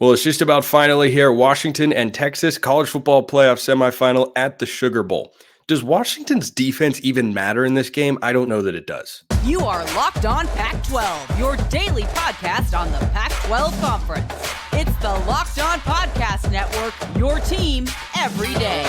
Well, it's just about finally here. Washington and Texas college football playoff semifinal at the Sugar Bowl. Does Washington's defense even matter in this game? I don't know that it does. You are Locked On Pac-12, your daily podcast on the Pac-12 Conference. It's the Locked On Podcast Network, your team every day.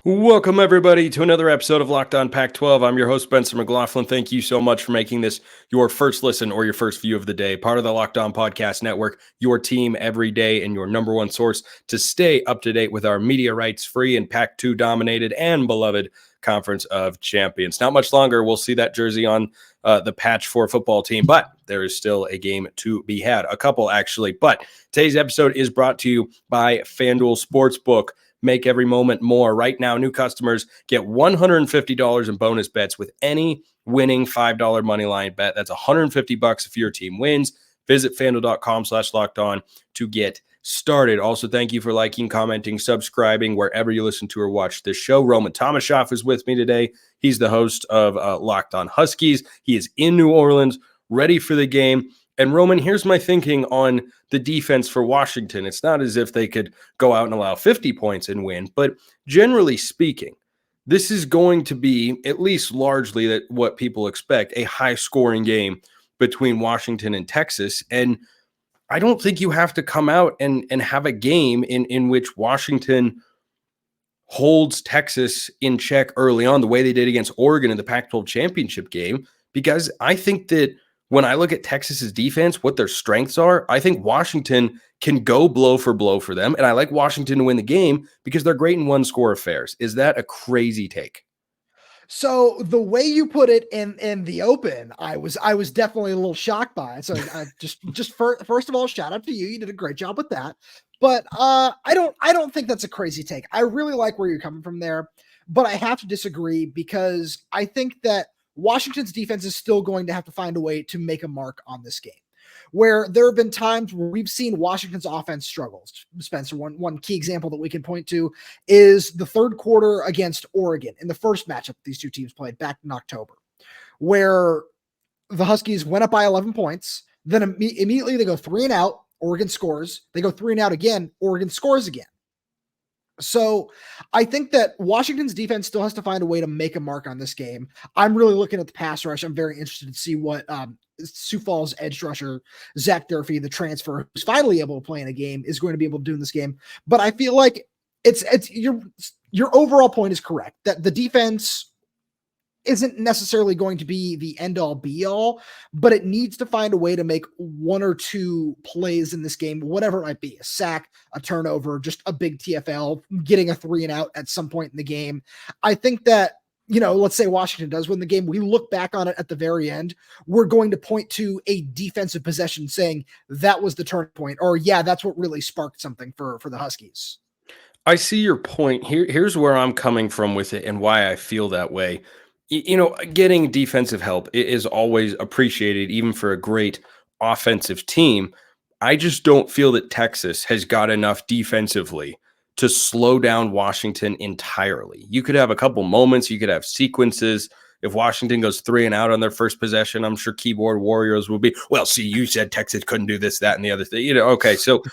Welcome, everybody, to another episode of Locked On Pac-12. I'm your host, Spencer McLaughlin. Thank you so much for making this your first listen or your first view of the day. Part of the Locked On Podcast Network, your team every day, and your number one source to stay up to date with our media rights-free and Pac-2 dominated and beloved Conference of Champions. Not much longer, we'll see that jersey on the patch for a football team, but there is still a game to be had. A couple, actually. But today's episode is brought to you by FanDuel Sportsbook. Make every moment more. Right now, new customers get $150 in bonus bets with any winning $5 moneyline bet. That's $150 if your team wins. Visit FanDuel.com/lockedon to get started. Also, thank you for liking, commenting, subscribing wherever you listen to or watch this show. Roman Tomashoff is with me today. He's the host of Locked On Huskies. He is in New Orleans, ready for the game. And Roman, here's my thinking on the defense for Washington. It's not as if they could go out and allow 50 points and win, but generally speaking, this is going to be, at least largely what people expect, a high-scoring game between Washington and Texas. And I don't think you have to come out and have a game in which Washington holds Texas in check early on the way they did against Oregon in the Pac-12 Championship game, because I think that when I look at Texas's defense, what their strengths are, I think Washington can go blow for them. And I like Washington to win the game because they're great in one-score affairs. Is that a crazy take? So the way you put it in the open, I was definitely a little shocked by it. So I just first of all, shout out to you. You did a great job with that. But I don't think that's a crazy take. I really like where you're coming from there, but I have to disagree because I think that Washington's defense is still going to have to find a way to make a mark on this game, where there have been times where we've seen Washington's offense struggles. Spencer, one key example that we can point to is the third quarter against Oregon in the first matchup these two teams played back in October, where the Huskies went up by 11 points. Then immediately they go 3 and out. Oregon scores. They go 3 and out again. Oregon scores again. So I think that Washington's defense still has to find a way to make a mark on this game. I'm really looking at the pass rush. I'm very interested to see what Sioux Falls edge rusher, Zach Durfee, the transfer, who's finally able to play in a game, is going to be able to do in this game. But I feel like it's your overall point is correct, that the defense isn't necessarily going to be the end-all be-all, but it needs to find a way to make one or two plays in this game, whatever it might be, a sack, a turnover, just a big TFL, getting a 3 and out at some point in the game. I think that, let's say Washington does win the game, we look back on it at the very end, we're going to point to a defensive possession saying that was the turning point, or yeah, that's what really sparked something for the Huskies. I see your point. Here's where I'm coming from with it and why I feel that way. Getting defensive help is always appreciated, even for a great offensive team. I just don't feel that Texas has got enough defensively to slow down Washington entirely. You could have a couple moments, you could have sequences. If Washington goes 3 and out on their first possession, I'm sure keyboard warriors will be, well, see, you said Texas couldn't do this, that, and the other thing. Okay, so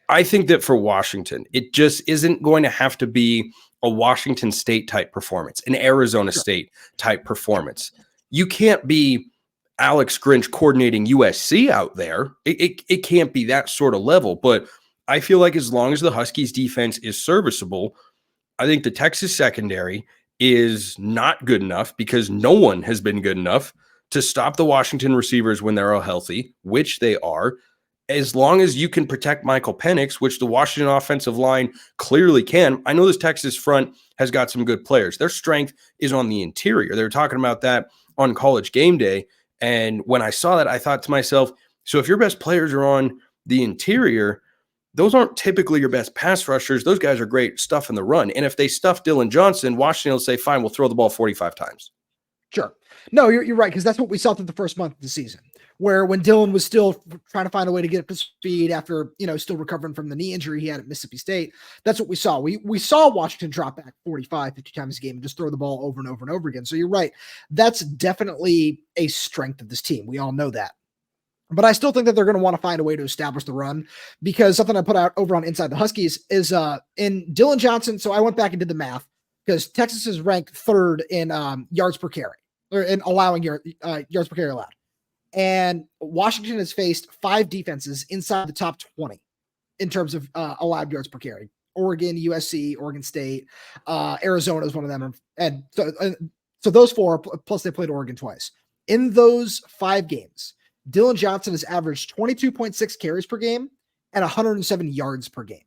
I think that for Washington, it just isn't going to have to be a Washington State type performance, an Arizona State type performance. You can't be Alex Grinch coordinating USC out there. It can't be that sort of level, but I feel like as long as the Huskies defense is serviceable, I think the Texas secondary is not good enough, because no one has been good enough to stop the Washington receivers when they're all healthy, which they are. As long as you can protect Michael Penix, which the Washington offensive line clearly can. I know this Texas front has got some good players. Their strength is on the interior. They were talking about that on College Game Day. And when I saw that, I thought to myself, so if your best players are on the interior, those aren't typically your best pass rushers. Those guys are great stuff in the run. And if they stuff Dylan Johnson, Washington will say, fine, we'll throw the ball 45 times. Sure. No, you're right, because that's what we saw through the first month of the season, where when Dylan was still trying to find a way to get up to speed after, still recovering from the knee injury he had at Mississippi State. That's what we saw. We saw Washington drop back 45, 50 times a game and just throw the ball over and over and over again. So you're right. That's definitely a strength of this team. We all know that. But I still think that they're going to want to find a way to establish the run, because something I put out over on Inside the Huskies is in Dylan Johnson. So I went back and did the math, because Texas is ranked third in yards per carry, or in allowing yards per carry allowed. And Washington has faced 5 defenses inside the top 20 in terms of allowed yards per carry. Oregon, USC, Oregon State, Arizona is one of them. And so those 4, plus they played Oregon twice. In those 5 games, Dylan Johnson has averaged 22.6 carries per game and 107 yards per game.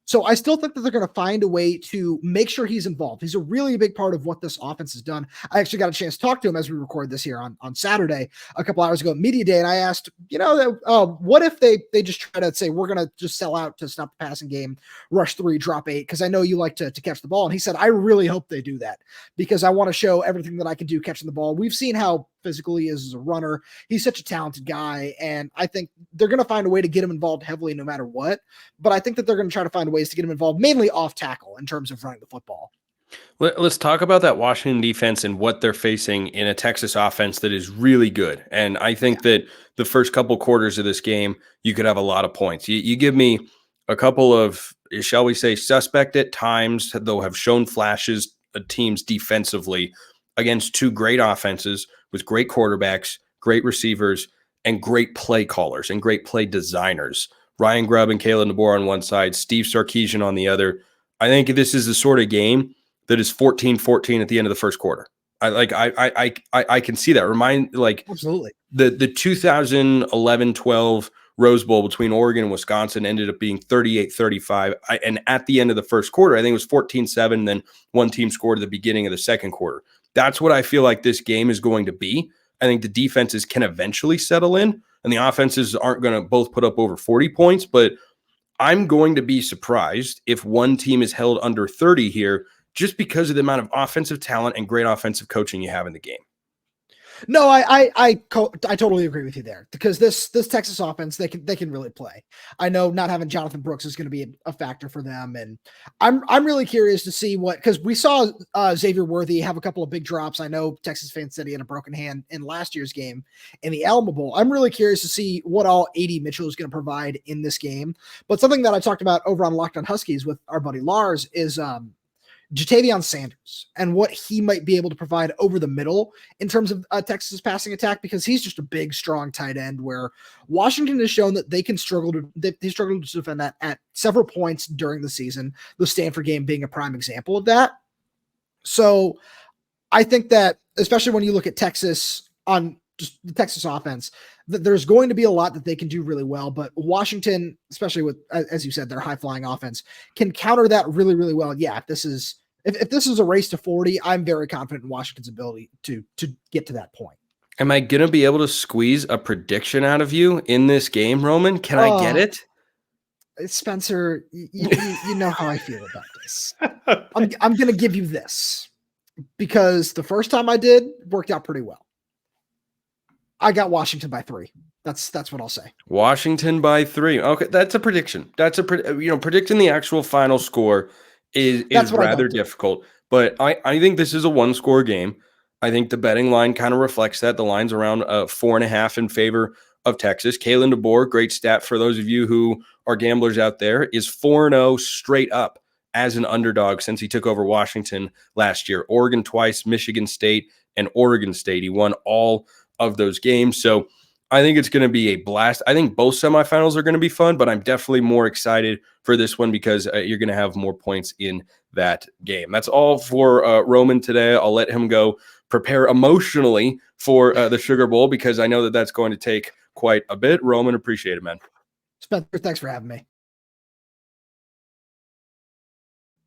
So I still think that they're going to find a way to make sure he's involved. He's a really big part of what this offense has done. I actually got a chance to talk to him as we record this here on Saturday, a couple hours ago at Media Day. And I asked, what if they just try to say, we're going to just sell out to stop the passing game, rush 3, drop 8, because I know you like to catch the ball. And he said, I really hope they do that, because I want to show everything that I can do catching the ball. We've seen how physical he is as a runner. He's such a talented guy, and I think they're going to find a way to get him involved heavily no matter what. But I think that they're going to try to find ways to get him involved, mainly off tackle in terms of running the football. Let's talk about that Washington defense and what they're facing in a Texas offense that is really good. And I think that the first couple quarters of this game, you could have a lot of points. You give me a couple of, shall we say, suspect at times, though have shown flashes of teams defensively against 2 great offenses with great quarterbacks, great receivers, and great play callers and great play designers. Ryan Grubb and Kalen DeBoer on one side, Steve Sarkisian on the other. I think this is the sort of game that is 14-14 at the end of the first quarter. I can see that. Absolutely. The 2011-12 Rose Bowl between Oregon and Wisconsin ended up being 38-35. And at the end of the first quarter, I think it was 14-7. Then one team scored at the beginning of the second quarter. That's what I feel like this game is going to be. I think the defenses can eventually settle in, and the offenses aren't going to both put up over 40 points, but I'm going to be surprised if one team is held under 30 here, just because of the amount of offensive talent and great offensive coaching you have in the game. No, I totally agree with you there, because this Texas offense, they can really play. I know not having Jonathan Brooks is going to be a factor for them, and I'm really curious to see because we saw Xavier Worthy have a couple of big drops. I know Texas fans said he had a broken hand in last year's game in the Alamo Bowl. I'm really curious to see what all A.D. Mitchell is going to provide in this game. But something that I talked about over on Locked On Huskies with our buddy Lars is Jatavion Sanders and what he might be able to provide over the middle in terms of Texas passing attack, because he's just a big, strong tight end where Washington has shown that they struggle to defend that at several points during the season, the Stanford game being a prime example of that. So I think that, especially when you look at Texas on just the Texas offense, that there's going to be a lot that they can do really well, but Washington, especially with, as you said, their high flying offense, can counter that really, really well. Yeah. If this is a race to 40, I'm very confident in Washington's ability to get to that point. Am I going to be able to squeeze a prediction out of you in this game, Roman? Can I get it? Spencer, you know how I feel about this. I'm going to give you this, because the first time I did worked out pretty well. I got Washington by 3. That's what I'll say. Washington by 3. Okay, that's a prediction. Predicting the actual final score is rather difficult. But I think this is a 1-score game. I think the betting line kind of reflects that. The line's around 4.5 in favor of Texas. Kalen DeBoer, great stat for those of you who are gamblers out there, is 4-0 straight up as an underdog since he took over Washington last year. Oregon twice, Michigan State, and Oregon State. He won all of those games. So I think it's going to be a blast. I think both semifinals are going to be fun, but I'm definitely more excited for this one because you're going to have more points in that game. That's all for Roman today. I'll let him go prepare emotionally for the Sugar Bowl, because I know that that's going to take quite a bit. Roman, appreciate it, man. Spencer, thanks for having me.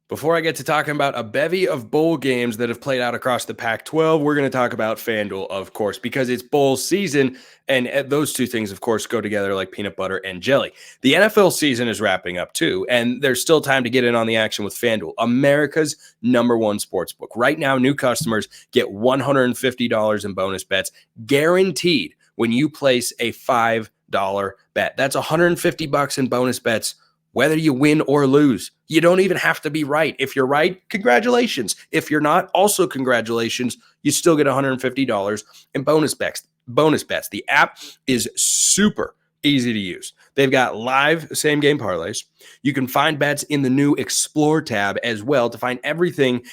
Before I get to talking about a bevy of bowl games that have played out across the Pac-12, we're going to talk about FanDuel, of course, because it's bowl season, and those two things, of course, go together like peanut butter and jelly. The NFL season is wrapping up, too, and there's still time to get in on the action with FanDuel, America's #1 sportsbook. Right now, new customers get $150 in bonus bets guaranteed when you place a $5 bet. That's $150 in bonus bets, whether you win or lose. You don't even have to be right. If you're right, congratulations. If you're not, also congratulations. You still get $150 in bonus bets. The app is super easy to use. They've got live same-game parlays. You can find bets in the new Explore tab as well to find everything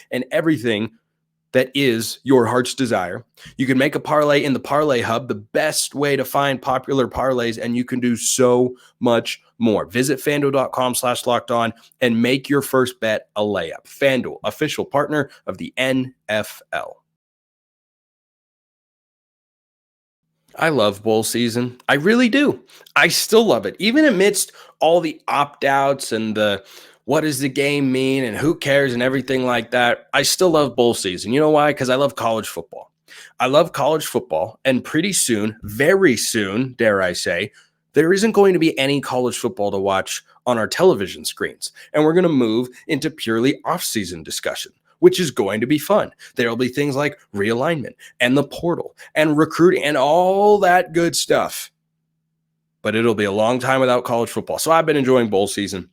that is your heart's desire. You can make a parlay in the Parlay Hub, the best way to find popular parlays, and you can do so much more. Visit FanDuel.com/lockedon and make your first bet a layup. FanDuel, official partner of the NFL. I love bowl season. I really do. I still love it. Even amidst all the opt-outs and the what does the game mean and who cares and everything like that, I still love bowl season. You know why? Because I love college football. I love college football, and pretty soon, very soon, dare I say, there isn't going to be any college football to watch on our television screens. And we're going to move into purely off-season discussion, which is going to be fun. There'll be things like realignment and the portal and recruiting and all that good stuff. But it'll be a long time without college football. So I've been enjoying bowl season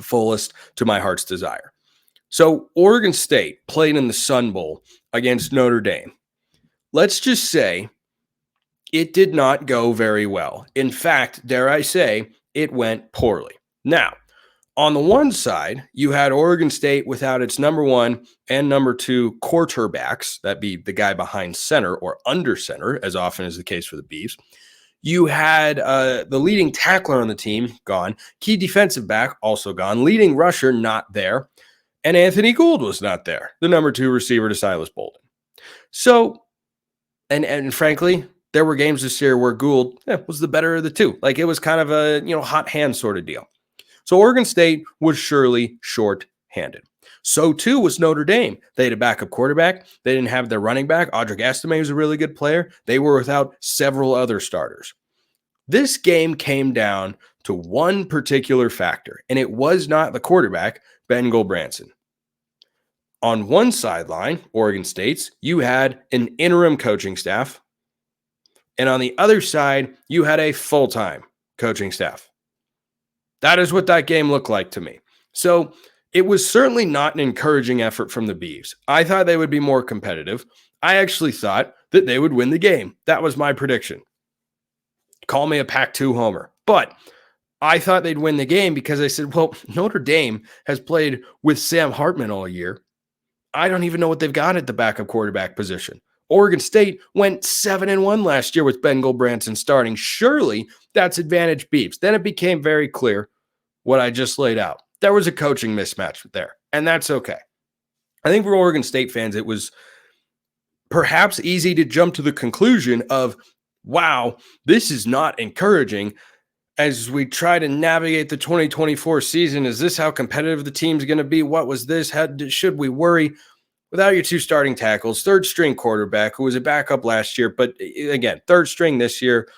fullest to my heart's desire. So Oregon State played in the Sun Bowl against Notre Dame. Let's just say it did not go very well. In fact, dare I say, it went poorly. Now, on the one side, you had Oregon State without its #1 and #2 quarterbacks, that be the guy behind center or under center, as often is the case for the Beavs. You had the leading tackler on the team gone, key defensive back also gone, leading rusher not there, and Anthony Gould was not there, the #2 receiver to Silas Bolden. So, and frankly, there were games this year where Gould was the better of the two. Like it was kind of a hot hand sort of deal. So Oregon State was surely short-handed. So too was Notre Dame. They had a backup quarterback. They didn't have their running back. Audric Estime was a really good player. They were without several other starters. This game came down to one particular factor, and it was not the quarterback, Ben Gulbranson. On one sideline, Oregon State's, you had an interim coaching staff, and on the other side, you had a full-time coaching staff. That is what that game looked like to me. So it was certainly not an encouraging effort from the Beavs. I thought they would be more competitive. I actually thought that they would win the game. That was my prediction. Call me a Pac-2 homer. But I thought they'd win the game because I said, well, Notre Dame has played with Sam Hartman all year. I don't even know what they've got at the backup quarterback position. Oregon State went 7-1 last year with Ben Gulbranson starting. Surely that's advantage Beavs. Then it became very clear what I just laid out. There was a coaching mismatch there, and that's okay. I think for Oregon State fans, it was perhaps easy to jump to the conclusion of, wow, this is not encouraging as we try to navigate the 2024 season. Is this how competitive the team's going to be? What was this? Should we worry? Without your two starting tackles, third-string quarterback who was a backup last year, but again, third string this year,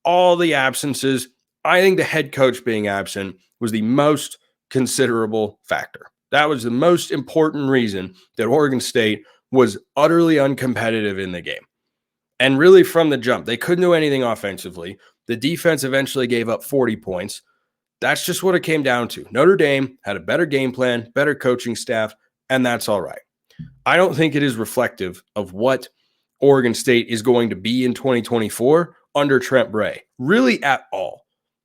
all the absences, I think the head coach being absent was the most considerable factor. That was the most important reason that Oregon State was utterly uncompetitive in the game. And really from the jump, they couldn't do anything offensively. The defense eventually gave up 40 points. That's just what it came down to. Notre Dame had a better game plan, better coaching staff, and that's all right. I don't think it is reflective of what Oregon State is going to be in 2024 under Trent Bray, really at all.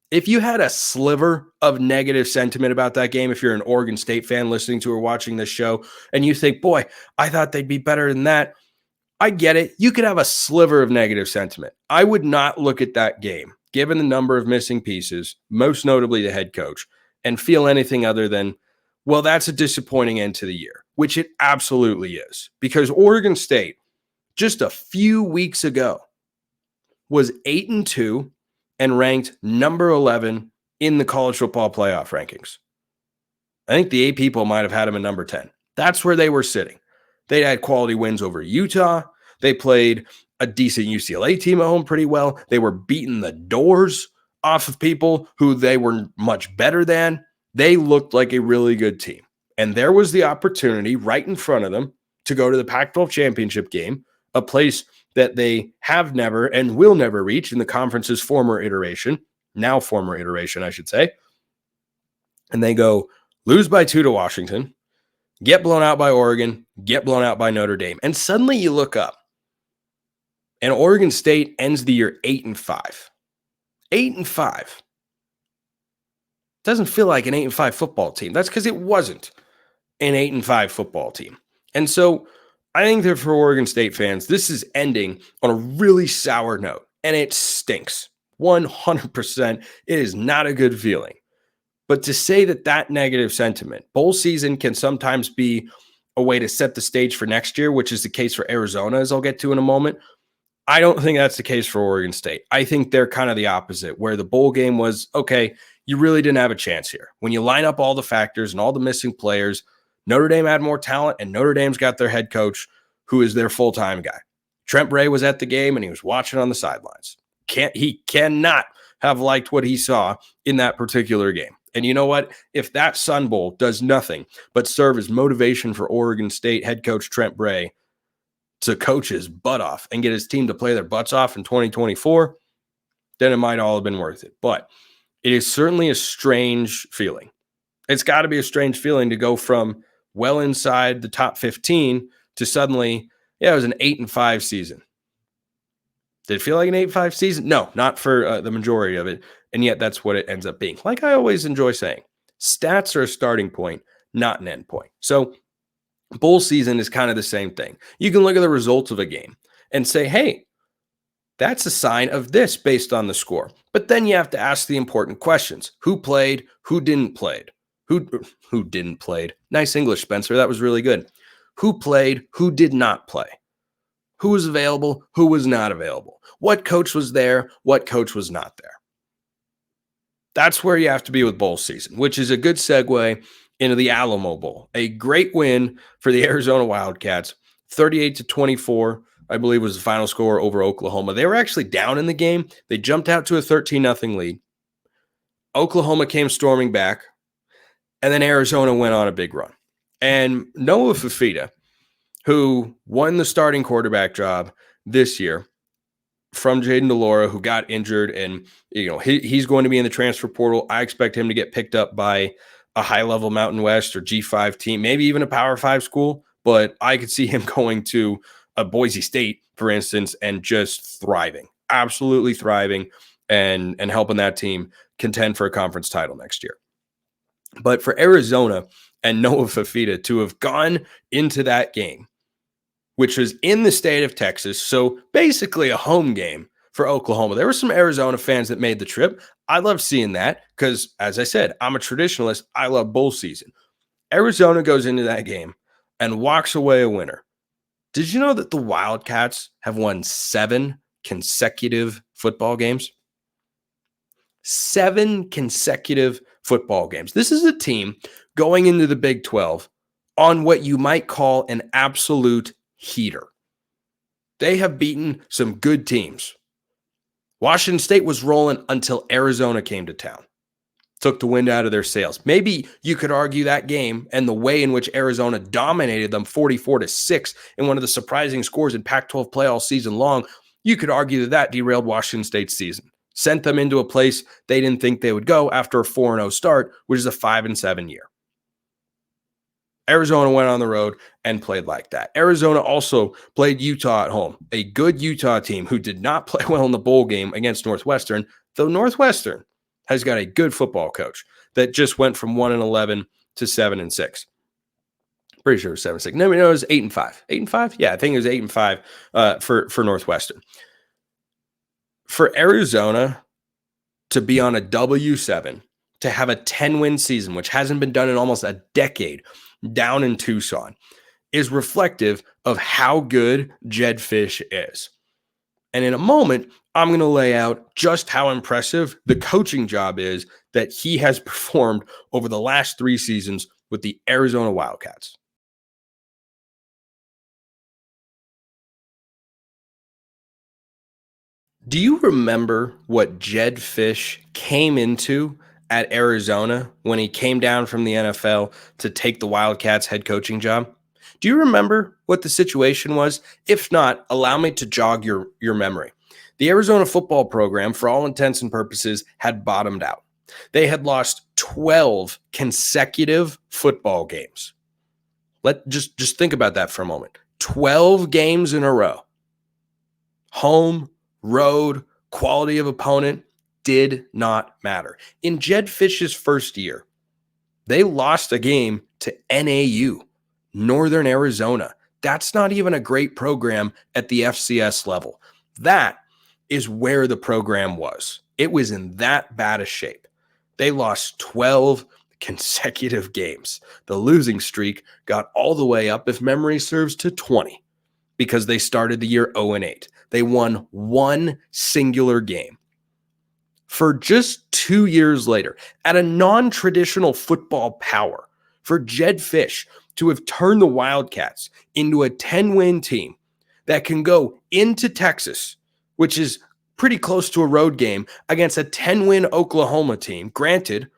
If you had a sliver of negative sentiment about that game, if you're an Oregon State fan listening to or watching this show, and you think, boy, I thought they'd be better than that, I get it. You could have a sliver of negative sentiment. I would not look at that game, given the number of missing pieces, most notably the head coach, and feel anything other than, well, that's a disappointing end to the year, which it absolutely is. Because Oregon State, just a few weeks ago, was 8-2 and ranked number 11 in the college football playoff rankings. I think the 8 people might have had them at number 10. That's where they were sitting. They had quality wins over Utah. They played a decent UCLA team at home pretty well. They were beating the doors off of people who they were much better than. They looked like a really good team. And there was the opportunity right in front of them to go to the Pac-12 Championship game, a place that they have never and will never reach in the conference's former iteration, I should say. And they go lose by 2 to Washington, get blown out by Oregon, get blown out by Notre Dame. And suddenly you look up and Oregon State ends the year 8-5. 8-5. Doesn't feel like an 8-5 football team. That's because it wasn't an 8-5 football team. And so I think that for Oregon State fans, this is ending on a really sour note, and it stinks. 100%. It is not a good feeling. But to say that negative sentiment, bowl season can sometimes be a way to set the stage for next year, which is the case for Arizona, as I'll get to in a moment. I don't think that's the case for Oregon State. I think they're kind of the opposite, where the bowl game was, okay, you really didn't have a chance here. When you line up all the factors and all the missing players, Notre Dame had more talent, and Notre Dame's got their head coach, who is their full-time guy. Trent Bray was at the game, and he was watching on the sidelines. He cannot have liked what he saw in that particular game. And you know what? If that Sun Bowl does nothing but serve as motivation for Oregon State head coach Trent Bray to coach his butt off and get his team to play their butts off in 2024, then it might all have been worth it. But it is certainly a strange feeling. It's got to be a strange feeling to go from well inside the top 15 to suddenly, it was an 8-5 season. Did it feel like an 8-5 season? No, not for the majority of it. And yet that's what it ends up being. Like I always enjoy saying, stats are a starting point, not an end point. So bowl season is kind of the same thing. You can look at the results of a game and say, hey, that's a sign of this based on the score. But then you have to ask the important questions. Who played? Who didn't play? Who didn't play? Nice English, Spencer. That was really good. Who played? Who did not play? Who was available? Who was not available? What coach was there? What coach was not there? That's where you have to be with bowl season, which is a good segue into the Alamo Bowl. A great win for the Arizona Wildcats, 38-24, I believe was the final score over Oklahoma. They were actually down in the game. They jumped out to a 13-0 lead. Oklahoma came storming back, and then Arizona went on a big run. And Noah Fifita, who won the starting quarterback job this year from Jayden de Laura, who got injured, and he's going to be in the transfer portal. I expect him to get picked up by a high-level Mountain West or G5 team, maybe even a Power 5 school, but I could see him going to a Boise State, for instance, and just thriving, absolutely thriving, and helping that team contend for a conference title next year. But for Arizona and Noah Fifita to have gone into that game, which was in the state of Texas, so basically a home game for Oklahoma. There were some Arizona fans that made the trip. I love seeing that because, as I said, I'm a traditionalist. I love bowl season. Arizona goes into that game and walks away a winner. Did you know that the Wildcats have won 7 consecutive football games? 7 consecutive football games. This is a team going into the Big 12 on what you might call an absolute heater. They have beaten some good teams. Washington State was rolling until Arizona came to town. Took the wind out of their sails. Maybe you could argue that game and the way in which Arizona dominated them 44-6 in one of the surprising scores in Pac-12 play all season long. You could argue that derailed Washington State's season. Sent them into a place they didn't think they would go after a 4-0 start, which is a 5-7 year. Arizona went on the road and played like that. Arizona also played Utah at home, a good Utah team who did not play well in the bowl game against Northwestern, though Northwestern has got a good football coach that just went from 1-11 to 7-6. Pretty sure it was 7-6. No, it was 8-5. 8-5? Yeah, I think it was 8-5 for Northwestern. For Arizona to be on a W7, to have a 10-win season, which hasn't been done in almost a decade, down in Tucson, is reflective of how good Jedd Fisch is. And in a moment, I'm going to lay out just how impressive the coaching job is that he has performed over the last 3 seasons with the Arizona Wildcats. Do you remember what Jedd Fisch came into at Arizona when he came down from the NFL to take the Wildcats head coaching job? Do you remember what the situation was? If not, allow me to jog your memory. The Arizona football program, for all intents and purposes, had bottomed out. They had lost 12 consecutive football games. Just think about that for a moment. 12 games in a row. Home, road, quality of opponent did not matter. In Jedd Fisch's first year, they lost a game to NAU, Northern Arizona. That's not even a great program at the FCS level. That is where the program was. It was in that bad a shape. They lost 12 consecutive games. The losing streak got all the way up, if memory serves, to 20 because they started the year 0-8. They won one singular game. For just 2 years later, at a non-traditional football power, for Jedd Fisch to have turned the Wildcats into a 10-win team that can go into Texas, which is pretty close to a road game, against a 10-win Oklahoma team, granted,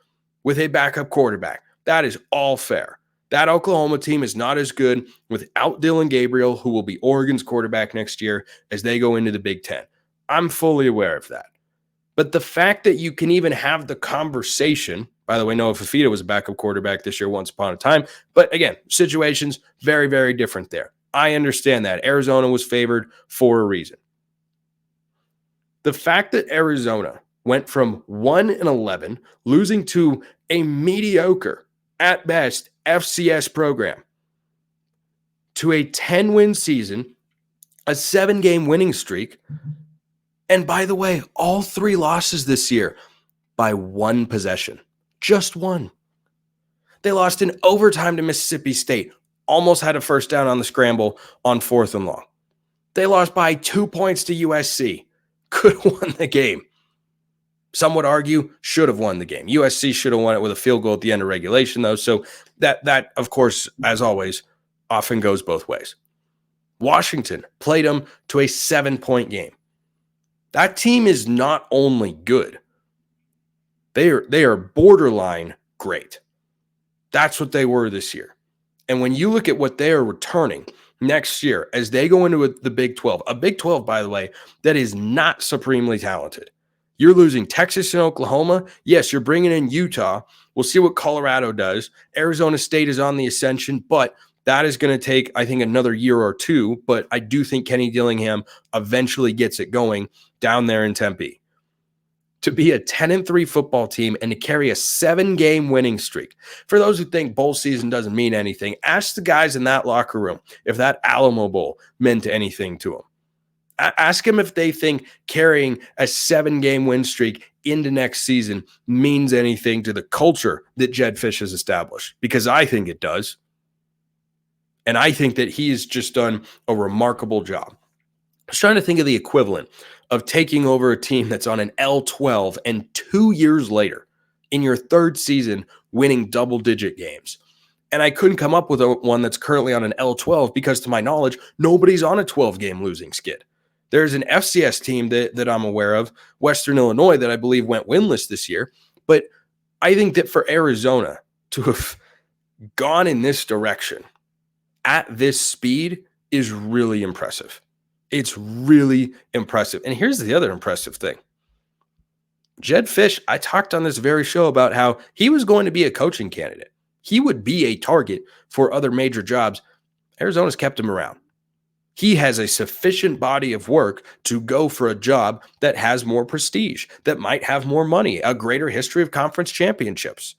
with a backup quarterback. That is all fair. That Oklahoma team is not as good without Dylan Gabriel, who will be Oregon's quarterback next year as they go into the Big Ten. I'm fully aware of that. But the fact that you can even have the conversation, by the way, Noah Fifita was a backup quarterback this year once upon a time, but again, situations very, very different there. I understand that. Arizona was favored for a reason. The fact that Arizona went from 1-11, losing to a mediocre, at best, FCS program, to a 10-win season, a 7-game winning streak, and by the way, all 3 losses this year by 1 possession. Just 1. They lost in overtime to Mississippi State, almost had a first down on the scramble on 4th and long. They lost by 2 points to USC. Could have won the game. Some would argue should have won the game. USC should have won it with a field goal at the end of regulation, though. So that of course, as always, often goes both ways. Washington played them to a 7-point game. That team is not only good, they are borderline great. That's what they were this year. And when you look at what they are returning next year as they go into the Big 12, a Big 12, by the way, that is not supremely talented. You're losing Texas and Oklahoma. Yes, you're bringing in Utah. We'll see what Colorado does. Arizona State is on the ascension, but that is going to take, I think, another year or 2. But I do think Kenny Dillingham eventually gets it going down there in Tempe. To be a 10-3 football team and to carry a 7-game winning streak. For those who think bowl season doesn't mean anything, ask the guys in that locker room if that Alamo Bowl meant anything to them. Ask them if they think carrying a 7-game win streak into next season means anything to the culture that Jedd Fisch has established, because I think it does. And I think that he's just done a remarkable job. I was trying to think of the equivalent of taking over a team that's on an L12 and 2 years later, in your 3rd season, winning double-digit games. And I couldn't come up with one that's currently on an L12 because, to my knowledge, nobody's on a 12-game losing skid. There's an FCS team that I'm aware of, Western Illinois, that I believe went winless this year. But I think that for Arizona to have gone in this direction at this speed is really impressive. It's really impressive. And here's the other impressive thing. Jedd Fisch, I talked on this very show about how he was going to be a coaching candidate. He would be a target for other major jobs. Arizona's kept him around. He has a sufficient body of work to go for a job that has more prestige, that might have more money, a greater history of conference championships.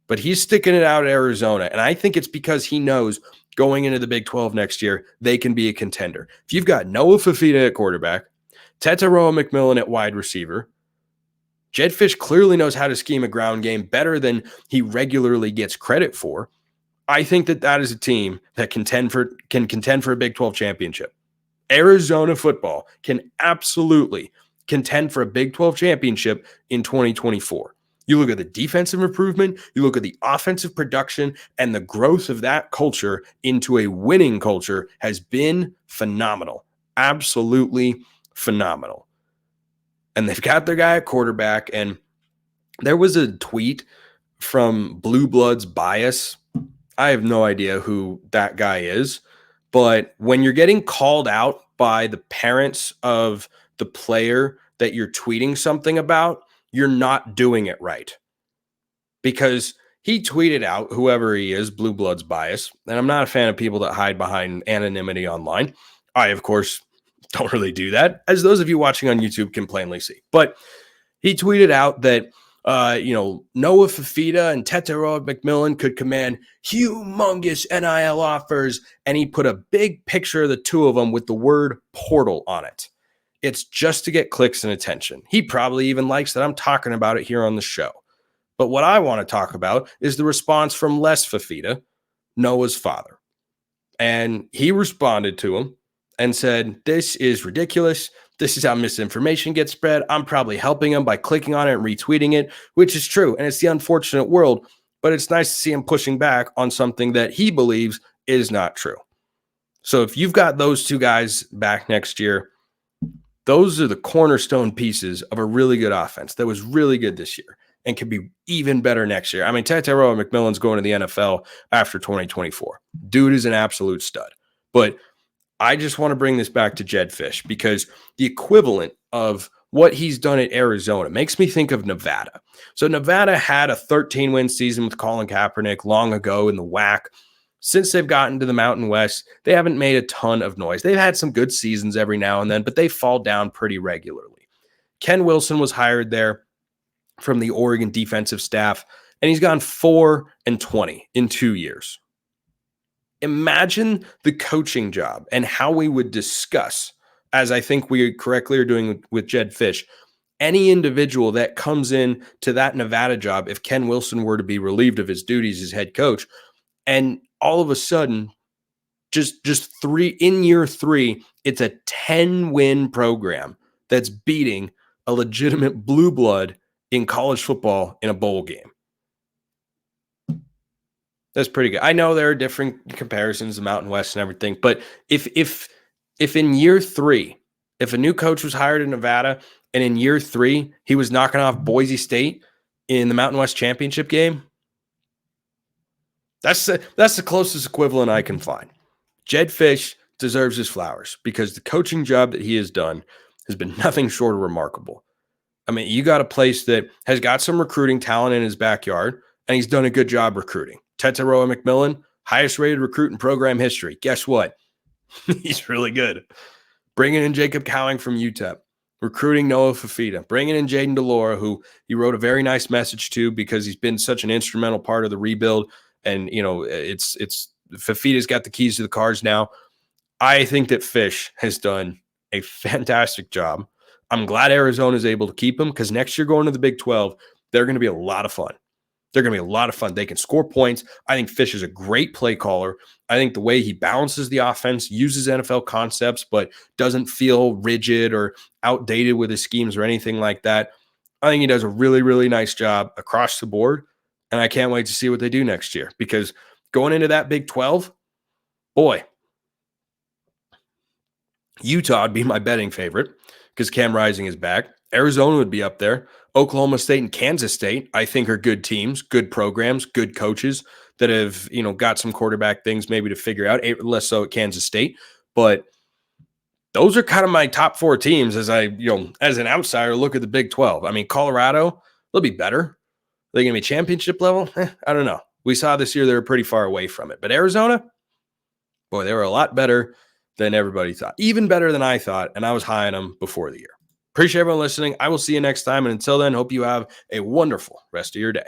But he's sticking it out at Arizona, and I think it's because he knows going into the Big 12 next year, they can be a contender. If you've got Noah Fifita at quarterback, Tetairoa McMillan at wide receiver, Jedd Fisch clearly knows how to scheme a ground game better than he regularly gets credit for. I think that is a team that can contend for a Big 12 championship. Arizona football can absolutely contend for a Big 12 championship in 2024. You look at the defensive improvement, you look at the offensive production, and the growth of that culture into a winning culture has been phenomenal. Absolutely phenomenal. And they've got their guy at quarterback, and there was a tweet from Blue Bloods Bias. I have no idea who that guy is, but when you're getting called out by the parents of the player that you're tweeting something about, you're not doing it right. Because he tweeted out, whoever he is, Blue Bloods Bias, and I'm not a fan of people that hide behind anonymity online. I, of course, don't really do that, as those of you watching on YouTube can plainly see. But he tweeted out that, Noah Fifita and Tetairoa McMillan could command humongous NIL offers, and he put a big picture of the two of them with the word portal on it. It's just to get clicks and attention. He probably even likes that I'm talking about it here on the show. But what I want to talk about is the response from Les Fifita, Noah's father. And he responded to him and said, "This is ridiculous. This is how misinformation gets spread. I'm probably helping him by clicking on it and retweeting it," which is true. And it's the unfortunate world, but it's nice to see him pushing back on something that he believes is not true. So if you've got those two guys back next year, those are the cornerstone pieces of a really good offense that was really good this year and can be even better next year. I mean, Tetairoa McMillan's going to the NFL after 2024. Dude is an absolute stud. But I just want to bring this back to Jedd Fisch because the equivalent of what he's done at Arizona makes me think of Nevada. So Nevada had a 13-win season with Colin Kaepernick long ago in the WAC. Since they've gotten to the Mountain West, they haven't made a ton of noise. They've had some good seasons every now and then, but they fall down pretty regularly. Ken Wilson was hired there from the Oregon defensive staff, and he's gone 4-20 in 2 years. Imagine the coaching job and how we would discuss, as I think we correctly are doing with Jedd Fisch, any individual that comes in to that Nevada job if Ken Wilson were to be relieved of his duties as head coach, and all of a sudden, just in year 3, it's a 10-win program that's beating a legitimate blue blood in college football in a bowl game. That's pretty good. I know there are different comparisons, the Mountain West and everything, but if in year 3, if a new coach was hired in Nevada and in year 3 he was knocking off Boise State in the Mountain West championship game, that's the closest equivalent I can find. Jedd Fisch deserves his flowers because the coaching job that he has done has been nothing short of remarkable. I mean, you got a place that has got some recruiting talent in his backyard, and he's done a good job recruiting. Tetairoa McMillan, highest rated recruit in program history. Guess what? He's really good. Bringing in Jacob Cowing from UTEP, recruiting Noah Fifita, bringing in Jaden DeLora, who he wrote a very nice message to because he's been such an instrumental part of the rebuild. And, it's Fifita's got the keys to the cars now. I think that Fisch has done a fantastic job. I'm glad Arizona is able to keep him because next year going to the Big 12, they're going to be a lot of fun. They're going to be a lot of fun. They can score points. I think Fisch is a great play caller. I think the way he balances the offense, uses NFL concepts, but doesn't feel rigid or outdated with his schemes or anything like that. I think he does a really, really nice job across the board. And I can't wait to see what they do next year because going into that Big 12, boy, Utah would be my betting favorite because Cam Rising is back. Arizona would be up there. Oklahoma State and Kansas State, I think, are good teams, good programs, good coaches that have, got some quarterback things maybe to figure out, less so at Kansas State. But those are kind of my top 4 teams as I, as an outsider, look at the Big 12. I mean, Colorado, they'll be better. Are they going to be championship level? I don't know. We saw this year they were pretty far away from it. But Arizona, boy, they were a lot better than everybody thought. Even better than I thought, and I was high on them before the year. Appreciate everyone listening. I will see you next time. And until then, hope you have a wonderful rest of your day.